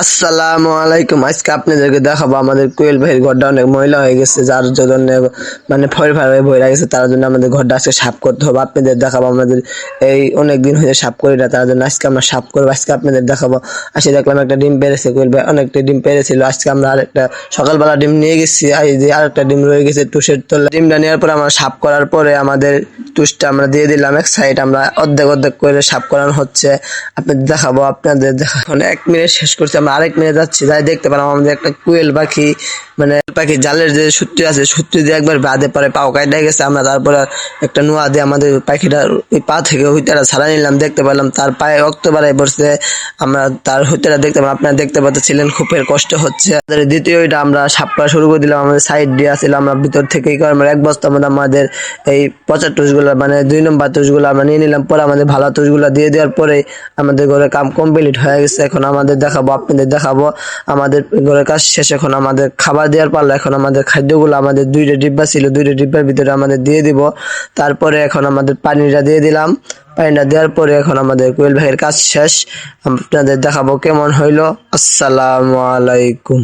আসসালামু আলাইকুম। আজকে আপনাদেরকে দেখাবো আমাদের কোয়েল ভাইয়ের ঘরটা অনেক ময়লা হয়ে গেছে, যার জন্য মানে ফয় হয়ে বইরা গেছে। তার জন্য আমাদের ঘরটা আজকে সাফ করতে হবে। আপনাদের দেখাবো আমাদের এই অনেক দিন হয়ে সাফ করি না, তার জন্য আজকে আমরা সাফ করবো। আজকে আপনাদের দেখাবো। আসে দেখলাম একটা ডিম পেরেছে কোয়েল ভাই, অনেকটা ডিম পেরেছিল। আজকে আমরা আরেকটা সকালবেলা ডিম নিয়ে গেছি, এই যে আরেকটা ডিম রয়ে গেছে টুসের তলায়। ডিমটা নেওয়ার পরে আমরা সাফ করার পরে আমাদের টুসটা আমরা দিয়ে দিলাম এক সাইড, আমরা অর্ধেক অর্ধেক করে সাফ করানো হচ্ছে। আপনাদের দেখাবো। আপনাদের এখন 1 মিনিট শেষ করছি, আমরা আরেক মিনিট যাচ্ছি। যাই দেখতে পেলাম আমাদের একটা কোয়েল পাখি, মানে পাখি জালের যে সুত্রি আছে, সুত্রি দিয়ে একবার বাঁধে পরে পাও কাটে গেছে। আমরা তারপরে একটা নোয়া দিয়ে আমাদের পাখিটার ওই পা থেকে হইতারা ছাড়া নিলাম। দেখতে পেলাম তার পায়ে রক্ত বাড়াই পড়ছে। আমরা তার হইতারা দেখতে পেলাম, আপনারা দেখতে পাচ্ছিলেন খুবই কষ্ট হচ্ছে। দ্বিতীয় ওইটা আমরা সাপ করা শুরু করে দিলাম। আমাদের সাইড দিয়ে আসছিল, আমরা ভিতর থেকে আমরা এক বস্তার মধ্যে আমাদের এই পচা টুসগুলো মানে 2 নম্বর টুসগুলো আমরা নিয়ে নিলাম। পরে আমাদের ভালো টুসগুলো দিয়ে দেওয়ার পরে আমাদের ঘরে কাম কমপ্লিট হয়ে গেছে। এখন আমাদের দেখাবো, আপনাদের দেখাবো আমাদের ঘরের কাজ শেষ। এখন আমাদের খাবার দেওয়ার পারলো। এখন আমাদের খাদ্যগুলো আমাদের 2টা ডিব্বা ছিল, 2টা ডিব্বার ভিতরে আমাদের দিয়ে দিব। তারপরে এখন আমাদের পানিটা দিয়ে দিলাম। পানিটা দেওয়ার পরে এখন আমাদের কোয়েল ভাইয়ের কাজ শেষ। আপনাদের দেখাবো কেমন হইলো। আসসালামু আলাইকুম।